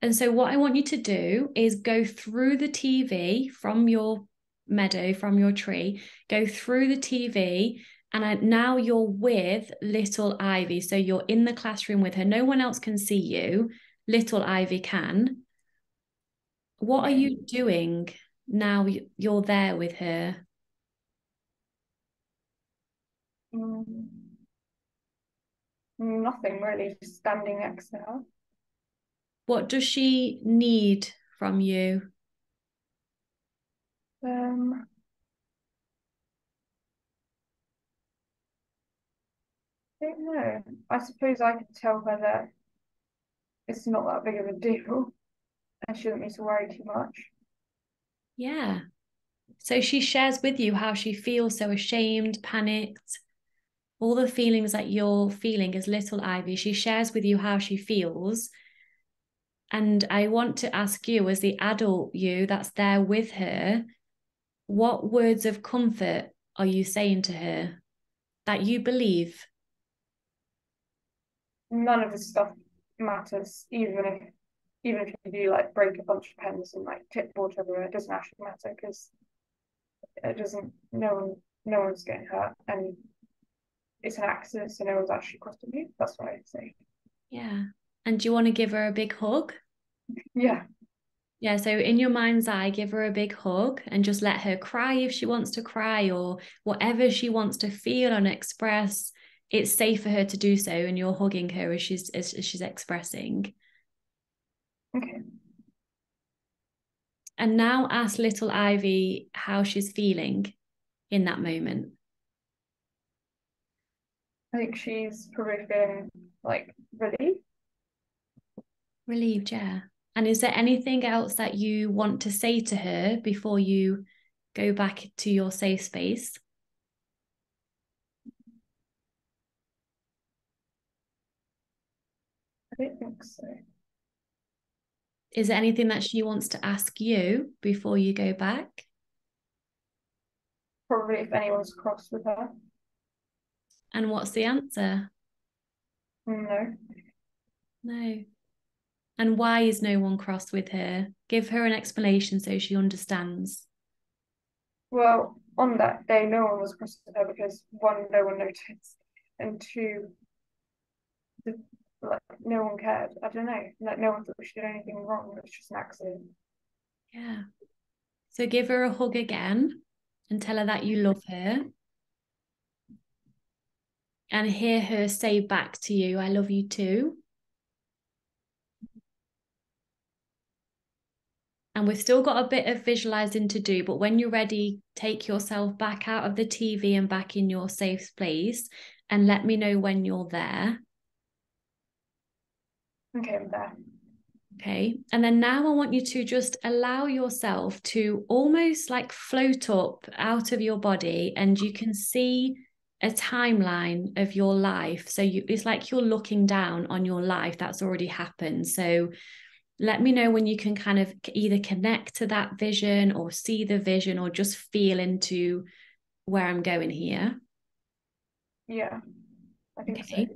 And so what I want you to do is go through the TV from your meadow, from your tree, go through the TV, and now you're with little Ivy. So you're in the classroom with her. No one else can see you. Little Ivy can. What are Okay. you doing now you're there with her? Mm, nothing really, just standing next to her. What does she need from you? Um, I don't know. I suppose I could tell her that it's not that big of a deal and she doesn't need to worry too much. Yeah. So she shares with you how she feels so ashamed, panicked, all the feelings that you're feeling as little Ivy. She shares with you how she feels. And I want to ask you, as the adult you that's there with her, what words of comfort are you saying to her that you believe? None of this stuff matters, even if you do like break a bunch of pens and like tip water everywhere, it doesn't actually matter because it doesn't. No one's getting hurt, and it's an accident, so no one's actually crossing you. That's what I'd say. Yeah. And do you want to give her a big hug? Yeah, Yeah, so in your mind's eye, give her a big hug and just let her cry if she wants to cry or whatever she wants to feel and express. It's safe for her to do so, and you're hugging her as she's expressing. okay. And now ask little Ivy how she's feeling in that moment. I think she's probably feeling like relief. Relieved, yeah. And is there anything else that you want to say to her before you go back to your safe space? I don't think so. Is there anything that she wants to ask you before you go back? Probably if anyone's cross with her. And what's the answer? No. No. And why is no one cross with her? Give her an explanation so she understands. Well, on that day, no one was cross with her because one, no one noticed, and two, like no one cared. I don't know. Like no one thought she did anything wrong. It was just an accident. Yeah. So give her a hug again and tell her that you love her. And hear her say back to you, I love you too. And we've still got a bit of visualizing to do, but when you're ready, take yourself back out of the TV and back in your safe place and let me know when you're there. Okay, I'm there. Okay. And then now I want you to just allow yourself to almost like float up out of your body, and you can see a timeline of your life. So it's like you're looking down on your life that's already happened. So let me know when you can kind of either connect to that vision or see the vision or just feel into where I'm going here. Yeah, I think so. Okay.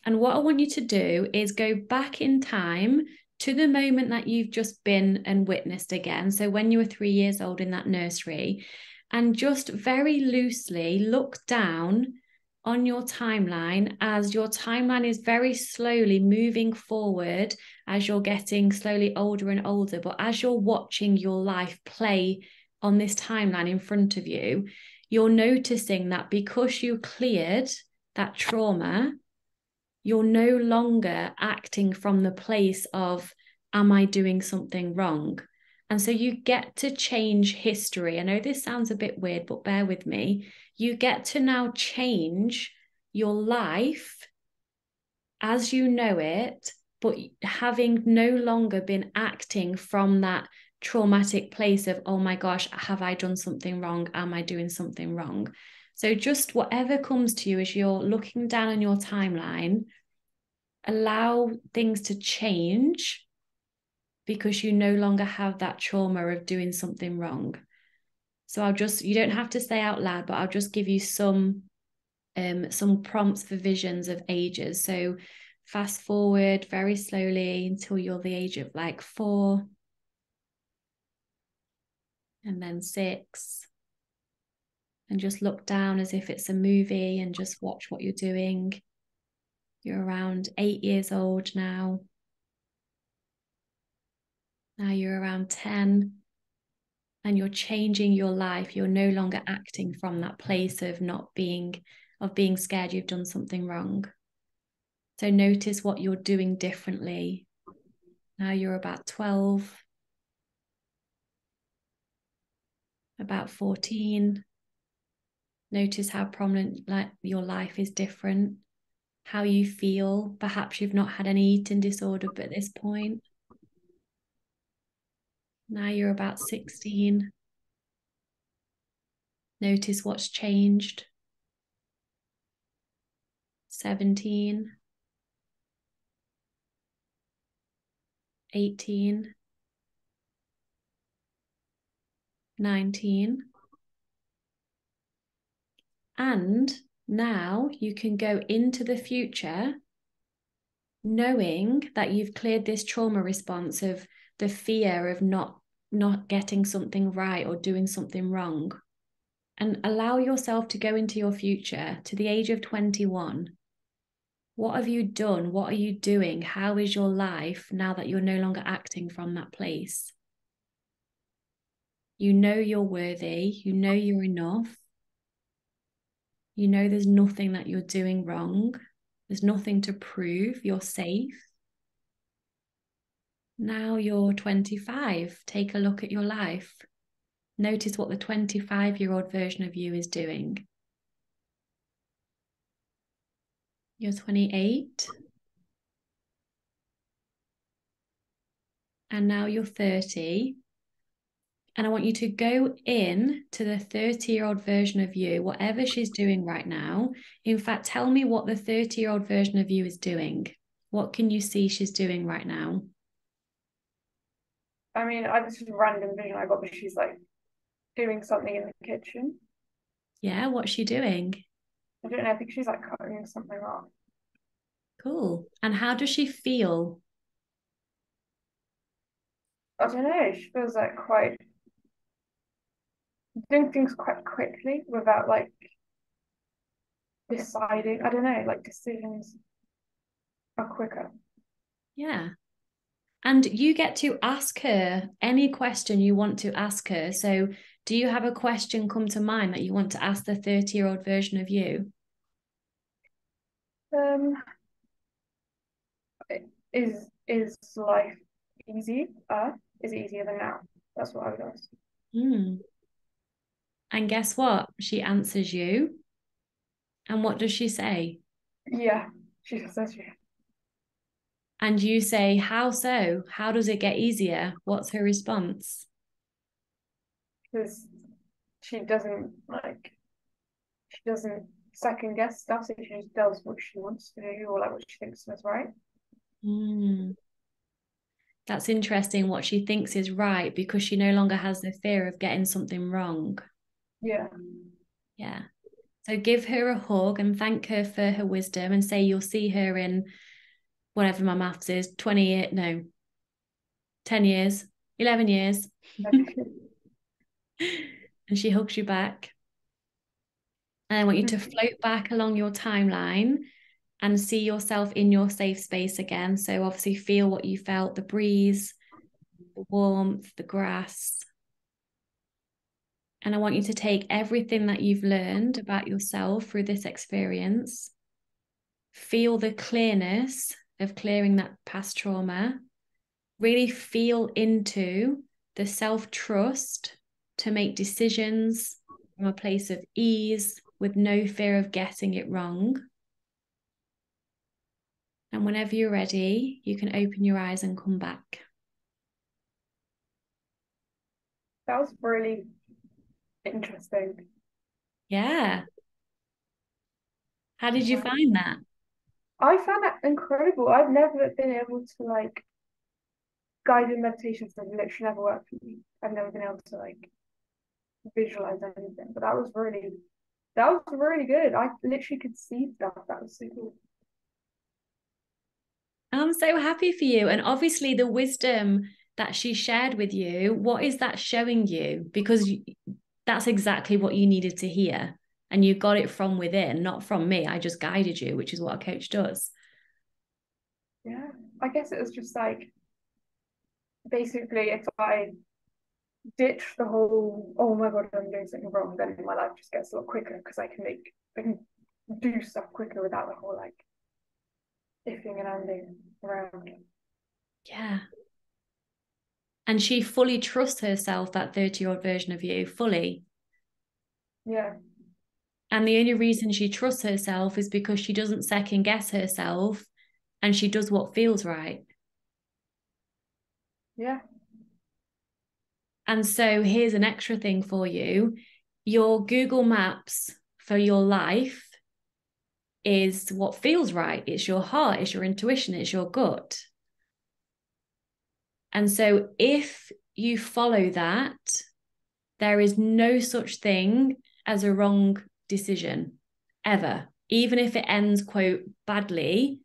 And what I want you to do is go back in time to the moment that you've just been and witnessed again. So when you were 3 years old in that nursery, and just very loosely look down on your timeline as your timeline is very slowly moving forward as you're getting slowly older and older. But as you're watching your life play on this timeline in front of you, you're noticing that because you cleared that trauma, you're no longer acting from the place of, am I doing something wrong? And so you get to change history. I know this sounds a bit weird, but bear with me. You get to now change your life as you know it, but having no longer been acting from that traumatic place of, oh my gosh, have I done something wrong? Am I doing something wrong? So just whatever comes to you as you're looking down on your timeline, allow things to change because you no longer have that trauma of doing something wrong. So you don't have to say out loud, but I'll just give you some prompts for visions of ages. So fast forward very slowly until you're the age of like 4, and then 6, and just look down as if it's a movie and just watch what you're doing. You're around 8 years old now. Now you're around 10, and you're changing your life. You're no longer acting from that place of being scared you've done something wrong. So notice what you're doing differently. Now you're about 12, about 14. Notice how prominent like your life is different, how you feel. Perhaps you've not had any eating disorder but at this point. Now you're about 16. Notice what's changed. 17, 18, 19. And now you can go into the future knowing that you've cleared this trauma response of the fear of not getting something right or doing something wrong, and allow yourself to go into your future to the age of 21. What have you done? What are you doing? How is your life now that you're no longer acting from that place? You know you're worthy. You know you're enough. You know there's nothing that you're doing wrong. There's nothing to prove. You're safe. Now you're 25. Take a look at your life. Notice what the 25-year-old version of you is doing. You're 28. And now you're 30. And I want you to go in to the 30-year-old version of you, whatever she's doing right now. In fact, tell me what the 30-year-old version of you is doing. What can you see she's doing right now? I mean, this is a random vision I got, but she's like doing something in the kitchen. Yeah, what's she doing? I don't know. I think she's like cutting something up. Cool. And how does she feel? I don't know. She feels like quite doing things quite quickly without like deciding. I don't know, like decisions. are quicker. Yeah. And you get to ask her any question you want to ask her. So, do you have a question come to mind that you want to ask the 30-year-old version of you? Um, is life easy? Is it easier than now? That's what I would ask. Hmm. And guess what? She answers you. And what does she say? Yeah, she says yeah. And you say, how so? How does it get easier? What's her response? Because she doesn't she doesn't second guess stuff, so she just does what she wants to do or like what she thinks is right. Hmm. That's interesting what she thinks is right because she no longer has the fear of getting something wrong. Yeah. Yeah. So give her a hug and thank her for her wisdom and say you'll see her in whatever my maths is, 20 years, no, 10 years, 11 years. And she hugs you back. And I want you to float back along your timeline and see yourself in your safe space again. So obviously feel what you felt, the breeze, the warmth, the grass. And I want you to take everything that you've learned about yourself through this experience, feel the clearness of clearing that past trauma, really feel into the self-trust to make decisions from a place of ease with no fear of getting it wrong. And whenever you're ready, you can open your eyes and come back. That was really interesting. Yeah. How did you find that? I found that incredible. I've never been able to like guided meditations have literally never worked for me. I've never been able to like visualize anything, but that was really good. I literally could see stuff. That was so cool. I'm so happy for you. And obviously, the wisdom that she shared with you, what is that showing you? Because that's exactly what you needed to hear. And you got it from within, not from me. I just guided you, which is what a coach does. Yeah, I guess it was just like basically if I ditch the whole oh my god I'm doing something wrong, then my life just gets a lot quicker because I can do stuff quicker without the whole like ifing and anding around. Yeah. And she fully trusts herself, that 30-year-old version of you, fully. Yeah, And the only reason she trusts herself is because she doesn't second guess herself and she does what feels right. yeah, And so here's an extra thing for you. Your Google Maps for your life is what feels right. It's your heart, it's your intuition, it's your gut. And so if you follow that, there is no such thing as a wrong decision ever. Even if it ends, quote, badly,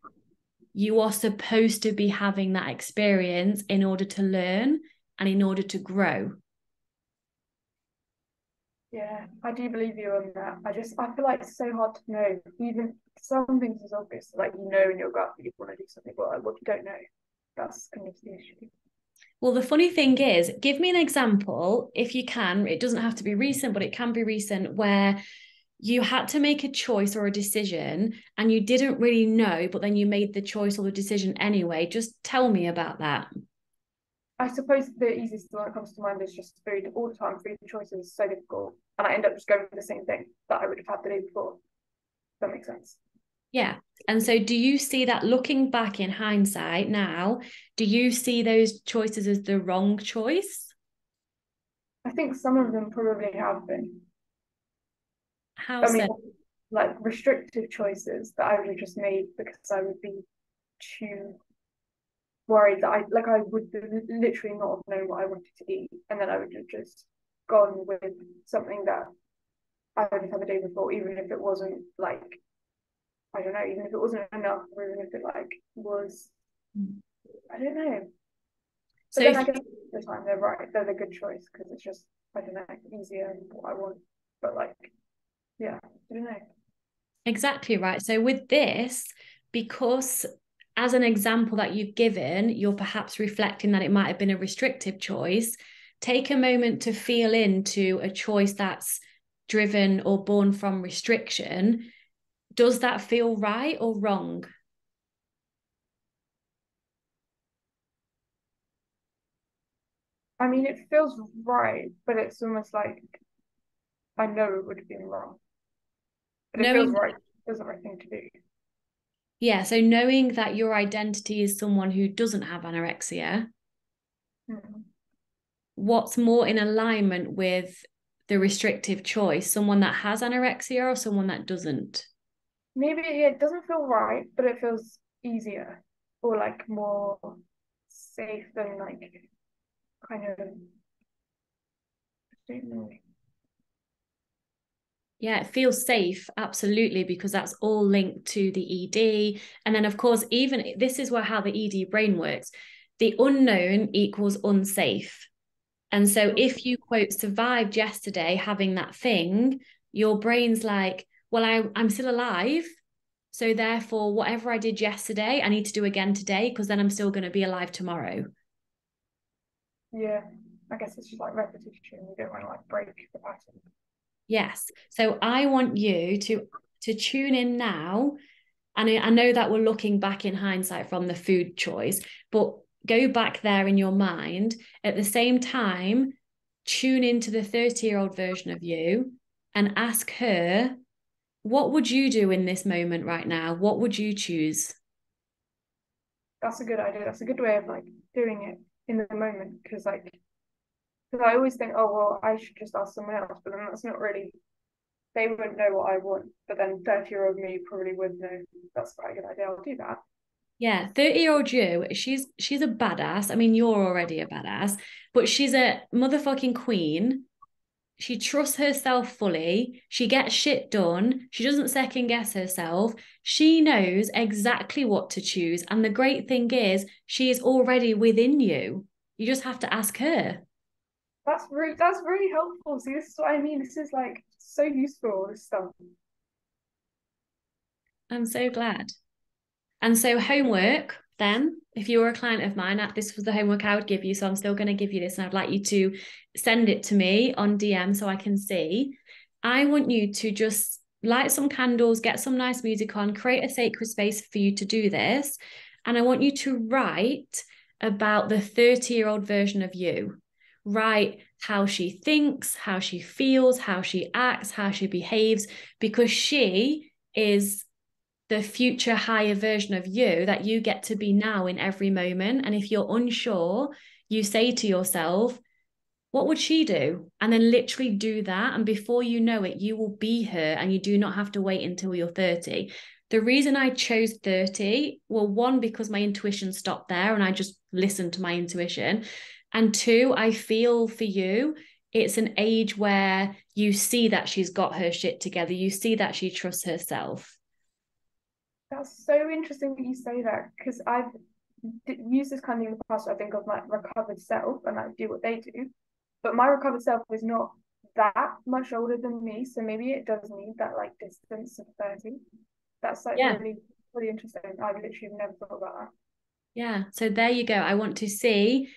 you are supposed to be having that experience in order to learn and in order to grow. yeah. I do believe you on that. I feel like it's so hard to know. Even some things is obvious, like you know in your gut that you want to do something, but like what you don't know. That's kind of the issue. Well, the funny thing is, give me an example if you can. It doesn't have to be recent, but it can be recent where you had to make a choice or a decision and you didn't really know, but then you made the choice or the decision anyway. Just tell me about that. I suppose the easiest one that comes to mind is just food. All the time, food choices is so difficult, and I end up just going for the same thing that I would have had the day before. That makes sense. Yeah. And so, do you see that looking back in hindsight now, do you see those choices as the wrong choice? I think some of them probably have been. How I mean, so? like restrictive choices that I would have just made because I would be too worried that I would literally not have known what I wanted to eat, and then I would have just gone with something that I would have had the day before, even if it wasn't like I don't know, even if it wasn't enough, or even if it like was I don't know. So, But then if I guess the time they're right, they're the good choice because it's just I don't know easier and what I want. But like yeah, I don't know. exactly right. So, with this, because as an example that you've given, you're perhaps reflecting that it might have been a restrictive choice. Take a moment to feel into a choice that's driven or born from restriction. Does that feel right or wrong? I mean, it feels right, but it's almost like I know it would have been wrong. But it feels Knowing, right. It feels the right thing to do. yeah, so knowing that your identity is someone who doesn't have anorexia, Mm. what's more in alignment with the restrictive choice, someone that has anorexia or someone that doesn't? Maybe it doesn't feel right, but it feels easier or like more safe than like kind of, I don't know. Yeah, it feels safe, absolutely, because that's all linked to the ED. And then, of course, even this is where how the ED brain works. The unknown equals unsafe. And so if you quote survived yesterday having that thing, your brain's like, well, I'm still alive. So therefore, whatever I did yesterday, I need to do again today because then I'm still going to be alive tomorrow. Yeah, I guess it's just like repetition. You don't want to like break the pattern. Yes. So I want you to tune in now. And I know that we're looking back in hindsight from the food choice, but go back there in your mind. At the same time, tune into the 30-year-old version of you and ask her, what would you do in this moment right now? What would you choose? That's a good idea. That's a good way of like doing it in the moment because because I always think, oh well, I should just ask someone else, but then that's not really. They wouldn't know what I want, but then 30-year-old me probably would know. That's quite a good idea. I'll do that. Yeah, 30-year-old you, she's a badass. I mean, you're already a badass, but she's a motherfucking queen. She trusts herself fully. She gets shit done. She doesn't second guess herself. She knows exactly what to choose. And the great thing is, she is already within you. You just have to ask her. That's really helpful. See, this is what I mean. This is like so useful, this stuff. I'm so glad. And so, homework, then, if you were a client of mine, this was the homework I would give you. So, I'm still going to give you this, and I'd like you to send it to me on DM so I can see. I want you to just light some candles, get some nice music on, create a sacred space for you to do this. And I want you to write about the 30-year-old version of you. Write how she thinks, how she feels, how she acts, how she behaves, because she is the future higher version of you that you get to be now in every moment. And if you're unsure, you say to yourself, what would she do? And then literally do that. And before you know it, you will be her and you do not have to wait until you're 30. The reason I chose 30, well, one, because my intuition stopped there and I just listened to my intuition. And two, I feel for you. It's an age where you see that she's got her shit together. You see that she trusts herself. That's so interesting that you say that because I've used this kind of thing in the past. I think of my recovered self and I do what they do, but my recovered self is not that much older than me, so maybe it does need that like distance of 30. That's like Yeah. really really interesting. I've literally never thought about that. Yeah. So there you go. I want to see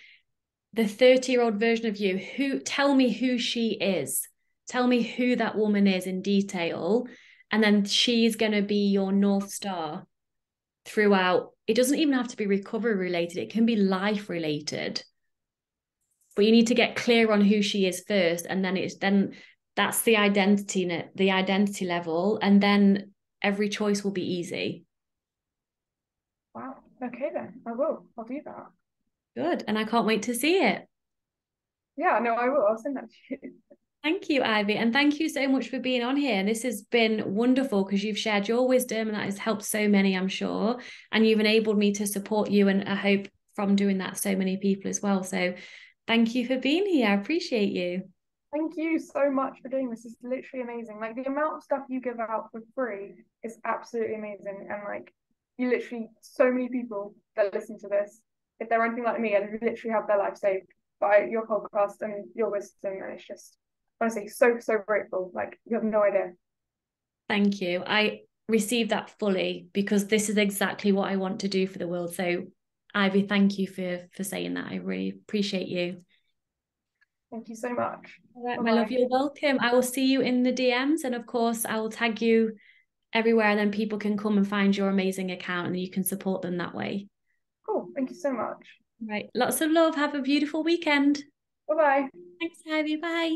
the 30-year-old version of you. Who tell me who she is. Tell me who that woman is in detail. And then she's going to be your North Star throughout. It doesn't even have to be recovery related, it can be life related. But you need to get clear on who she is first. And then that's the identity level. And then every choice will be easy. Wow. Okay then, I will. I'll do that. Good. And I can't wait to see it. Yeah, no, I will. I'll send that to you. Thank you, Ivy. And thank you so much for being on here. This has been wonderful because you've shared your wisdom and that has helped so many, I'm sure. And you've enabled me to support you. And I hope from doing that, so many people as well. So thank you for being here. I appreciate you. Thank you so much for doing this. It's literally amazing. Like the amount of stuff you give out for free is absolutely amazing. And like you literally so many people that listen to this, if they're anything like me and literally have their life saved by your podcast and your wisdom, and it's just honestly so grateful. Like you have no idea. Thank you. receive that fully, because this is exactly what I want to do for the world. So Ivy, thank you for saying that. I really appreciate you. Thank you so much. All right, my love, Bye-bye. you're welcome. I will see you in the DMs, and of course I will tag you everywhere, and then people can come and find your amazing account and you can support them that way. Cool. Thank you so much. Right. Lots of love. Have a beautiful weekend. Bye-bye. Thanks, Ivy. Bye.